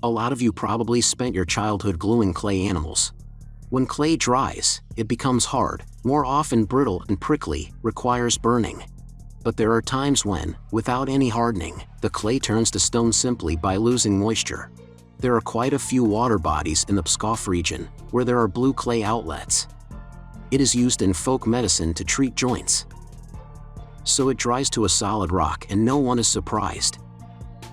A lot of you probably spent your childhood gluing clay animals. When clay dries, it becomes hard, more often brittle and prickly, requires burning. But there are times when, without any hardening, the clay turns to stone simply by losing moisture. There are quite a few water bodies in the Pskov region, where there are blue clay outlets. It is used in folk medicine to treat joints. So it dries to a solid rock and no one is surprised.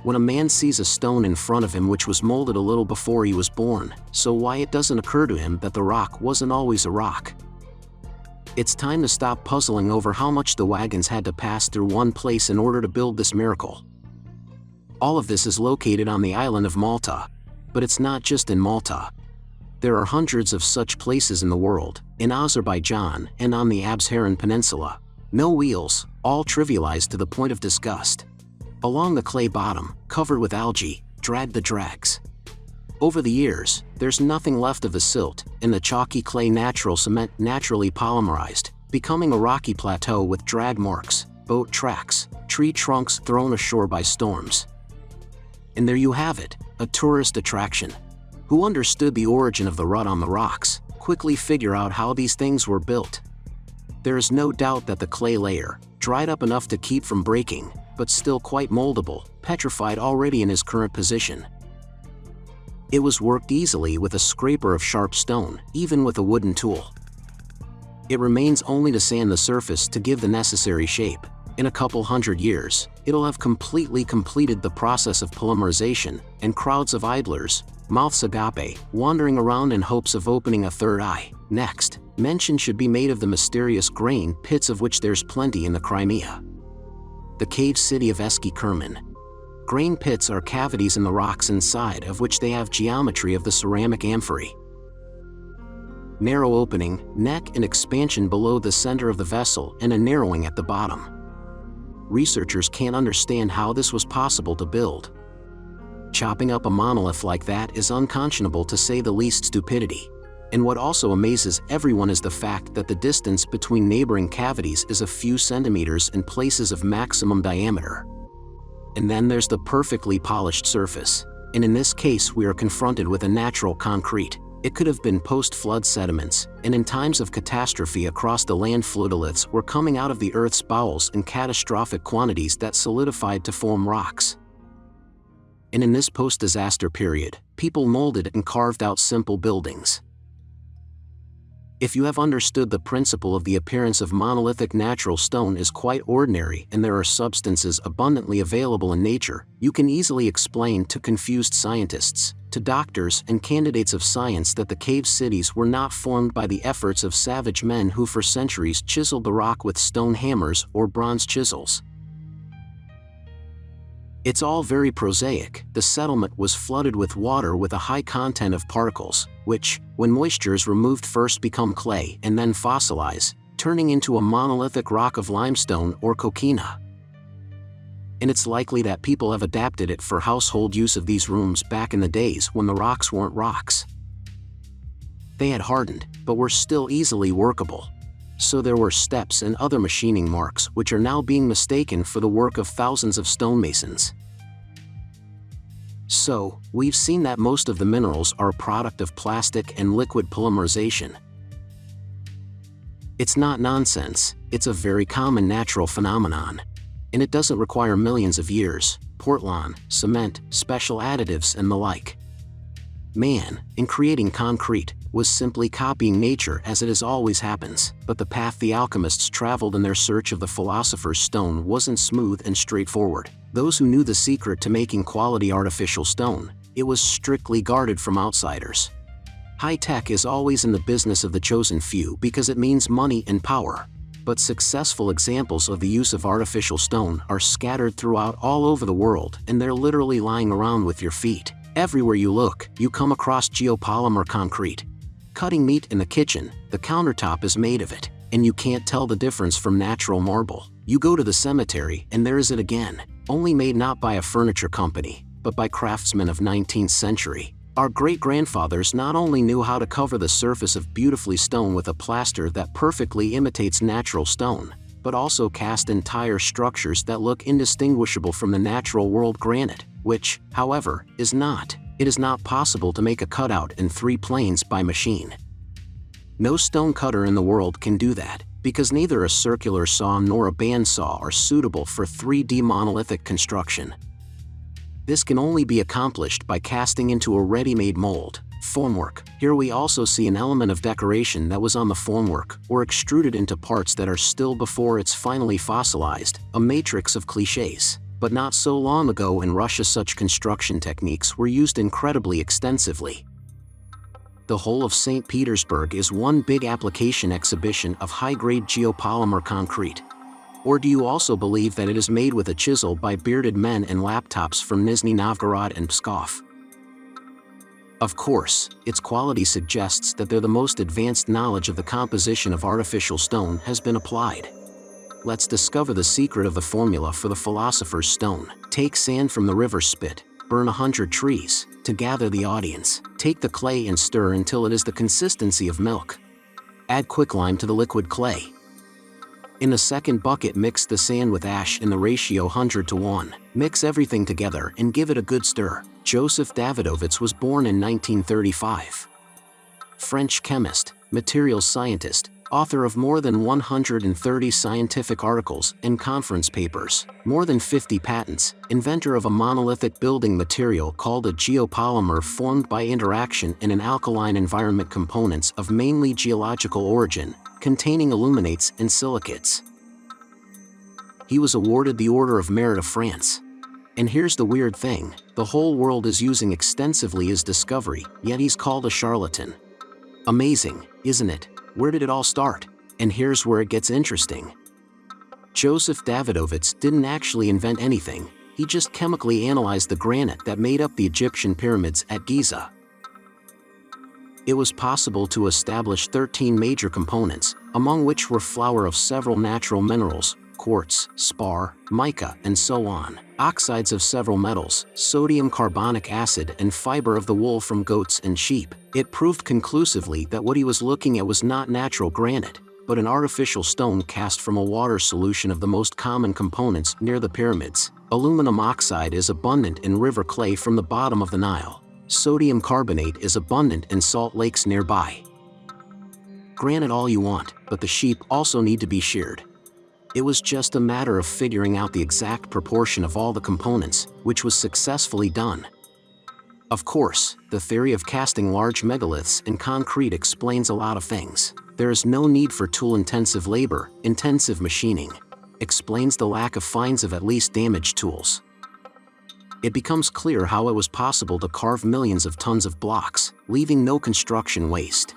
When a man sees a stone in front of him which was molded a little before he was born, so why it doesn't occur to him that the rock wasn't always a rock? It's time to stop puzzling over how much the wagons had to pass through one place in order to build this miracle. All of this is located on the island of Malta. But it's not just in Malta. There are hundreds of such places in the world, in Azerbaijan and on the Absheron Peninsula. No wheels, all trivialized to the point of disgust. Along the clay bottom, covered with algae, drag the drags. Over the years, there's nothing left of the silt, and the chalky clay natural cement naturally polymerized, becoming a rocky plateau with drag marks, boat tracks, tree trunks thrown ashore by storms. And there you have it, a tourist attraction. Who understood the origin of the rut on the rocks, quickly figure out how these things were built. There is no doubt that the clay layer, dried up enough to keep from breaking, but still quite moldable, petrified already in his current position. It was worked easily with a scraper of sharp stone, even with a wooden tool. It remains only to sand the surface to give the necessary shape. In a couple hundred years, it'll have completely completed the process of polymerization, and crowds of idlers, mouths agape, wandering around in hopes of opening a third eye. Next, mention should be made of the mysterious grain pits of which there's plenty in the Crimea. The cave city of Eski Kerman. Grain pits are cavities in the rocks inside of which they have geometry of the ceramic amphory. Narrow opening, neck and expansion below the center of the vessel and a narrowing at the bottom. Researchers can't understand how this was possible to build. Chopping up a monolith like that is unconscionable to say the least stupidity. And what also amazes everyone is the fact that the distance between neighboring cavities is a few centimeters in places of maximum diameter. And then there's the perfectly polished surface. And in this case we are confronted with a natural concrete. It could have been post-flood sediments, and in times of catastrophe across the land floodoliths were coming out of the Earth's bowels in catastrophic quantities that solidified to form rocks. And in this post-disaster period, people molded and carved out simple buildings. If you have understood the principle of the appearance of monolithic natural stone is quite ordinary and there are substances abundantly available in nature, you can easily explain to confused scientists, to doctors and candidates of science that the cave cities were not formed by the efforts of savage men who for centuries chiseled the rock with stone hammers or bronze chisels. It's all very prosaic. The settlement was flooded with water with a high content of particles, which, when moisture is removed, first become clay and then fossilize, turning into a monolithic rock of limestone or coquina. And it's likely that people have adapted it for household use of these rooms back in the days when the rocks weren't rocks. They had hardened, but were still easily workable. So there were steps and other machining marks which are now being mistaken for the work of thousands of stonemasons. So, we've seen that most of the minerals are a product of plastic and liquid polymerization. It's not nonsense, it's a very common natural phenomenon. And it doesn't require millions of years, Portland, cement, special additives and the like. Man, in creating concrete, was simply copying nature as it as always happens, but the path the alchemists traveled in their search of the philosopher's stone wasn't smooth and straightforward. Those who knew the secret to making quality artificial stone, it was strictly guarded from outsiders. High tech is always in the business of the chosen few because it means money and power. But successful examples of the use of artificial stone are scattered throughout all over the world, and they're literally lying around with your feet. Everywhere you look, you come across geopolymer concrete. Cutting meat in the kitchen, the countertop is made of it, and you can't tell the difference from natural marble. You go to the cemetery and there is it again, only made not by a furniture company, but by craftsmen of 19th century. Our great-grandfathers not only knew how to cover the surface of beautifully stone with a plaster that perfectly imitates natural stone, but also cast entire structures that look indistinguishable from the natural world granite, which, however, is not. It is not possible to make a cutout in 3 planes by machine. No stone cutter in the world can do that, because neither a circular saw nor a bandsaw are suitable for 3D monolithic construction. This can only be accomplished by casting into a ready-made mold, formwork. Here we also see an element of decoration that was on the formwork, or extruded into parts that are still before it's finally fossilized, a matrix of cliches. But not so long ago in Russia such construction techniques were used incredibly extensively. The whole of St. Petersburg is one big application exhibition of high-grade geopolymer concrete. Or do you also believe that it is made with a chisel by bearded men and laptops from Nizhny Novgorod and Pskov? Of course, its quality suggests that the most advanced knowledge of the composition of artificial stone has been applied. Let's discover the secret of the formula for the philosopher's stone. Take sand from the river Spit, burn 100 trees, to gather the audience. Take the clay and stir until it is the consistency of milk. Add quicklime to the liquid clay. In the second bucket, mix the sand with ash in the ratio 100:1. Mix everything together and give it a good stir. Joseph Davidovits was born in 1935. French chemist, materials scientist, author of more than 130 scientific articles and conference papers, more than 50 patents, inventor of a monolithic building material called a geopolymer formed by interaction in an alkaline environment, components of mainly geological origin, containing aluminates and silicates. He was awarded the Order of Merit of France. And here's the weird thing, the whole world is using extensively his discovery, yet he's called a charlatan. Amazing, isn't it? Where did it all start? And here's where it gets interesting. Joseph Davidovits didn't actually invent anything, he just chemically analyzed the granite that made up the Egyptian pyramids at Giza. It was possible to establish 13 major components, among which were flour of several natural minerals, quartz, spar, mica, and so on, oxides of several metals, sodium carbonic acid, and fiber of the wool from goats and sheep. It proved conclusively that what he was looking at was not natural granite, but an artificial stone cast from a water solution of the most common components near the pyramids. Aluminum oxide is abundant in river clay from the bottom of the Nile. Sodium carbonate is abundant in salt lakes nearby. Granite all you want, but the sheep also need to be sheared. It was just a matter of figuring out the exact proportion of all the components, which was successfully done. Of course, the theory of casting large megaliths in concrete explains a lot of things. There is no need for tool-intensive labor, intensive machining. Explains the lack of fines of at least damaged tools. It becomes clear how it was possible to carve millions of tons of blocks, leaving no construction waste.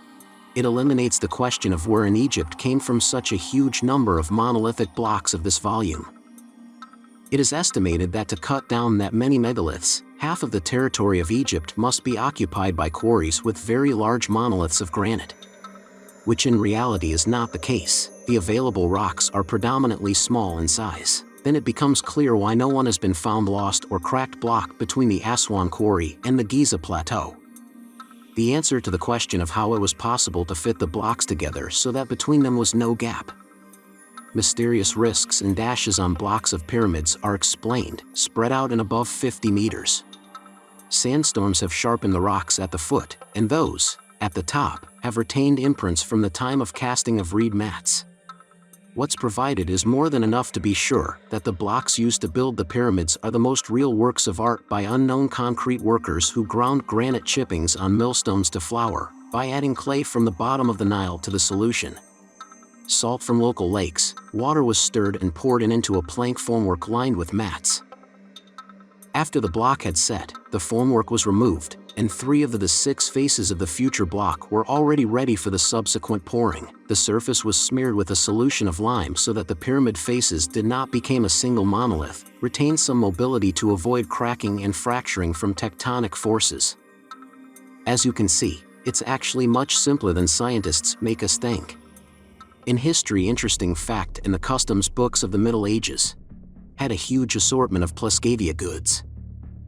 It eliminates the question of where in Egypt came from such a huge number of monolithic blocks of this volume. It is estimated that to cut down that many megaliths, half of the territory of Egypt must be occupied by quarries with very large monoliths of granite. Which in reality is not the case. The available rocks are predominantly small in size. Then it becomes clear why no one has been found lost or cracked block between the Aswan Quarry and the Giza Plateau. The answer to the question of how it was possible to fit the blocks together so that between them was no gap. Mysterious risks and dashes on blocks of pyramids are explained, spread out in above 50 meters. Sandstorms have sharpened the rocks at the foot, and those, at the top, have retained imprints from the time of casting of reed mats. What's provided is more than enough to be sure that the blocks used to build the pyramids are the most real works of art by unknown concrete workers who ground granite chippings on millstones to flour, by adding clay from the bottom of the Nile to the solution. Salt from local lakes, water was stirred and poured into a plank formwork lined with mats. After the block had set, the formwork was removed, and 3 of the 6 faces of the future block were already ready for the subsequent pouring. The surface was smeared with a solution of lime so that the pyramid faces did not become a single monolith, retained some mobility to avoid cracking and fracturing from tectonic forces. As you can see, it's actually much simpler than scientists make us think. In history, interesting fact, in the customs books of the Middle Ages, had a huge assortment of Pluscavia goods.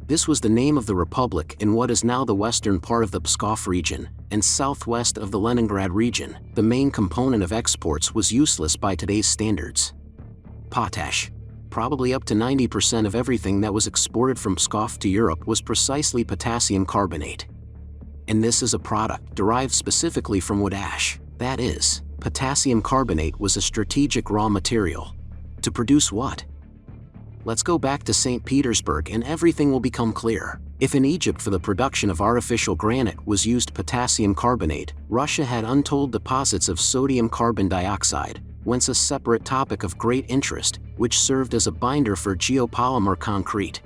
This was the name of the republic in what is now the western part of the Pskov region, and southwest of the Leningrad region. The main component of exports was useless by today's standards: potash. Probably up to 90% of everything that was exported from Pskov to Europe was precisely potassium carbonate. And this is a product derived specifically from wood ash. That is, potassium carbonate was a strategic raw material. To produce what? Let's go back to St. Petersburg and everything will become clear. If in Egypt for the production of artificial granite was used potassium carbonate, Russia had untold deposits of sodium carbon dioxide, whence a separate topic of great interest, which served as a binder for geopolymer concrete.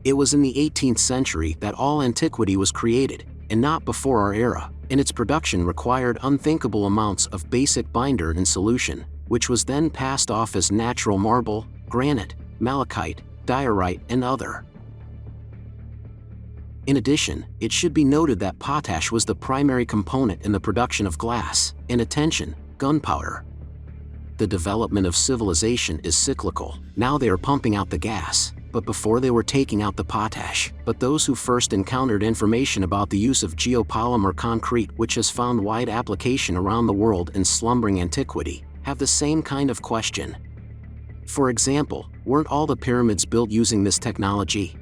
It was in the 18th century that all antiquity was created, and not before our era, and its production required unthinkable amounts of basic binder in solution, which was then passed off as natural marble, granite, malachite, diorite, and other. In addition, it should be noted that potash was the primary component in the production of glass, and attention, gunpowder. The development of civilization is cyclical. Now they are pumping out the gas, but before they were taking out the potash. But those who first encountered information about the use of geopolymer concrete, which has found wide application around the world in slumbering antiquity, have the same kind of question. For example, weren't all the pyramids built using this technology?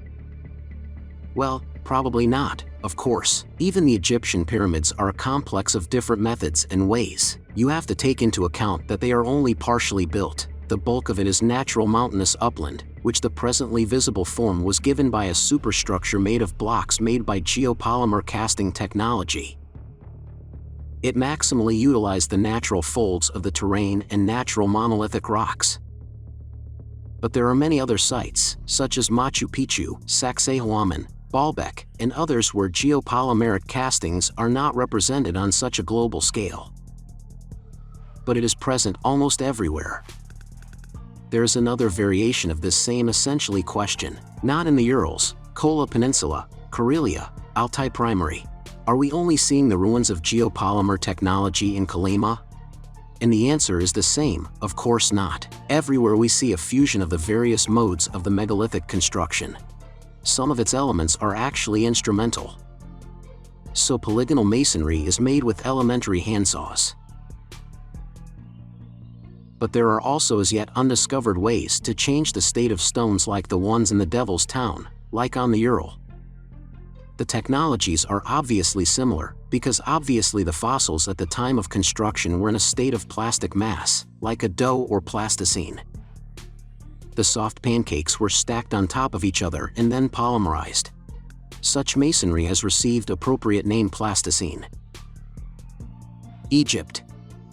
Well, probably not, of course. Even the Egyptian pyramids are a complex of different methods and ways. You have to take into account that they are only partially built. The bulk of it is natural mountainous upland, which the presently visible form was given by a superstructure made of blocks made by geopolymer casting technology. It maximally utilized the natural folds of the terrain and natural monolithic rocks. But there are many other sites, such as Machu Picchu, Sacsayhuaman, Baalbek, and others where geopolymeric castings are not represented on such a global scale. But it is present almost everywhere. There is another variation of this same essentially question, not in the Urals, Kola Peninsula, Karelia, Altai Primary. Are we only seeing the ruins of geopolymer technology in Kolyma? And the answer is the same, of course not. Everywhere we see a fusion of the various modes of the megalithic construction. Some of its elements are actually instrumental. So polygonal masonry is made with elementary handsaws. But there are also as yet undiscovered ways to change the state of stones like the ones in the Devil's Town, like on the Ural. The technologies are obviously similar, because obviously the fossils at the time of construction were in a state of plastic mass, like a dough or plasticine. The soft pancakes were stacked on top of each other and then polymerized. Such masonry has received appropriate name plasticine. Egypt.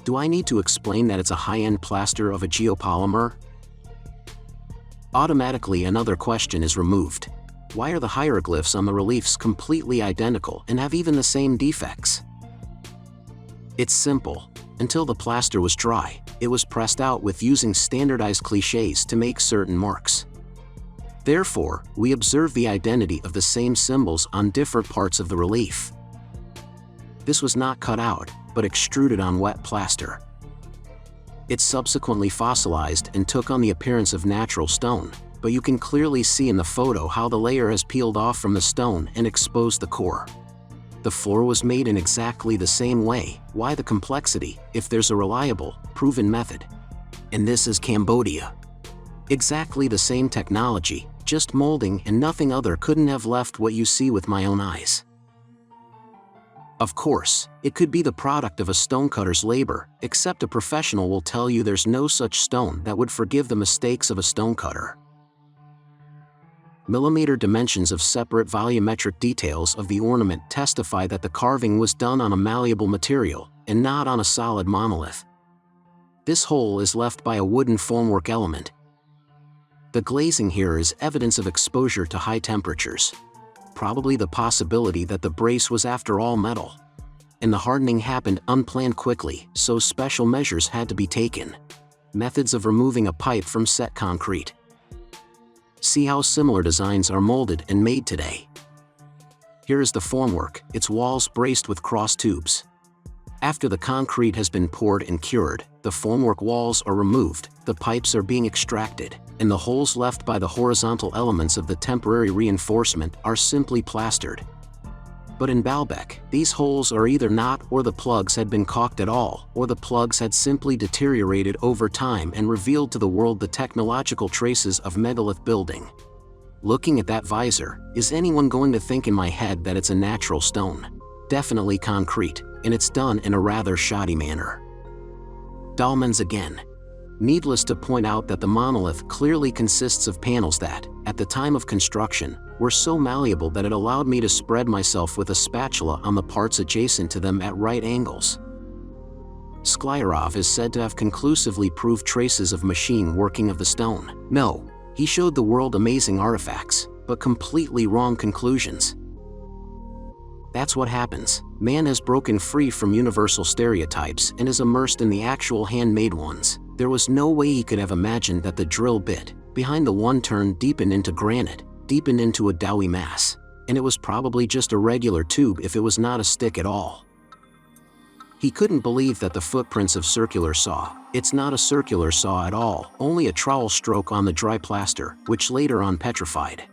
Do I need to explain that it's a high-end plaster of a geopolymer? Automatically another question is removed. Why are the hieroglyphs on the reliefs completely identical and have even the same defects? It's simple. Until the plaster was dry, it was pressed out with using standardized clichés to make certain marks. Therefore, we observe the identity of the same symbols on different parts of the relief. This was not cut out, but extruded on wet plaster. It subsequently fossilized and took on the appearance of natural stone, but you can clearly see in the photo how the layer has peeled off from the stone and exposed the core. The floor was made in exactly the same way. Why the complexity, if there's a reliable, proven method? And this is Cambodia. Exactly the same technology, just molding and nothing other couldn't have left what you see with my own eyes. Of course, it could be the product of a stonecutter's labor, except a professional will tell you there's no such stone that would forgive the mistakes of a stonecutter. Millimeter dimensions of separate volumetric details of the ornament testify that the carving was done on a malleable material, and not on a solid monolith. This hole is left by a wooden formwork element. The glazing here is evidence of exposure to high temperatures. Probably the possibility that the brace was after all metal. And the hardening happened unplanned quickly, so special measures had to be taken. Methods of removing a pipe from set concrete. See how similar designs are molded and made today. Here is the formwork, its walls braced with cross tubes. After the concrete has been poured and cured, the formwork walls are removed, the pipes are being extracted, and the holes left by the horizontal elements of the temporary reinforcement are simply plastered. But in Baalbek, these holes are either not, or the plugs had been caulked at all, or the plugs had simply deteriorated over time and revealed to the world the technological traces of megalith building. Looking at that visor, is anyone going to think in my head that it's a natural stone? Definitely concrete, and it's done in a rather shoddy manner. Dolmens again. Needless to point out that the monolith clearly consists of panels that, at the time of construction, were so malleable that it allowed me to spread myself with a spatula on the parts adjacent to them at right angles. Sklyarov is said to have conclusively proved traces of machine working of the stone. No, he showed the world amazing artifacts, but completely wrong conclusions. That's what happens. Man has broken free from universal stereotypes and is immersed in the actual handmade ones. There was no way he could have imagined that the drill bit behind the one turn deepened into granite, deepened into a doughy mass, and it was probably just a regular tube if it was not a stick at all. He couldn't believe that the footprints of circular saw. It's not a circular saw at all, only a trowel stroke on the dry plaster, which later on petrified.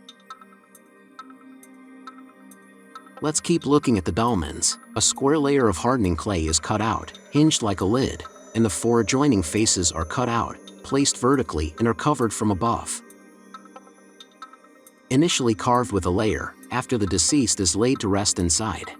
Let's keep looking at the dolmens. A square layer of hardening clay is cut out, hinged like a lid, and the 4 adjoining faces are cut out, placed vertically, and are covered from above. Initially carved with a layer, after the deceased is laid to rest inside.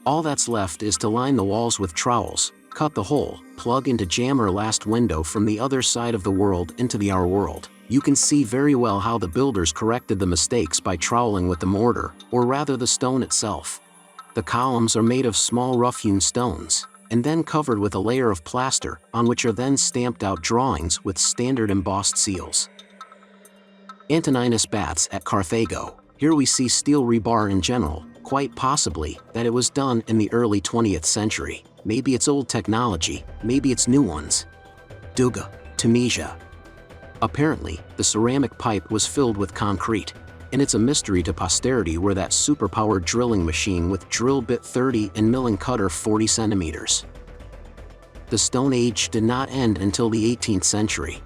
All that's left is to line the walls with trowels, cut the hole, plug into jammer last window from the other side of the world into the our world. You can see very well how the builders corrected the mistakes by troweling with the mortar, or rather the stone itself. The columns are made of small rough-hewn stones, and then covered with a layer of plaster, on which are then stamped out drawings with standard embossed seals. Antoninus Baths at Carthago. Here we see steel rebar in general, quite possibly that it was done in the early 20th century. Maybe it's old technology, maybe it's new ones. Duga, Tunisia. Apparently, the ceramic pipe was filled with concrete, and it's a mystery to posterity where that superpowered drilling machine with drill bit 30 and milling cutter 40 centimeters. The Stone Age did not end until the 18th century.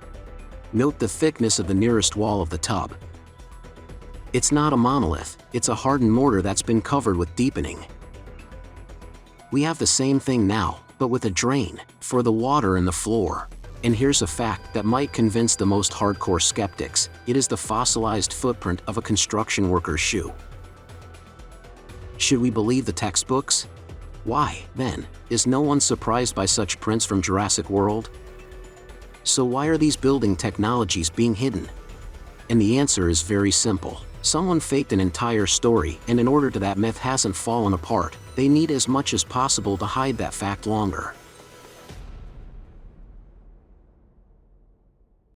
Note the thickness of the nearest wall of the tub. It's not a monolith, it's a hardened mortar that's been covered with deepening. We have the same thing now, but with a drain, for the water in the floor. And here's a fact that might convince the most hardcore skeptics. It is the fossilized footprint of a construction worker's shoe. Should we believe the textbooks? Why, then, is no one surprised by such prints from Jurassic World? So why are these building technologies being hidden? And the answer is very simple. Someone faked an entire story, and in order that myth hasn't fallen apart, they need as much as possible to hide that fact longer.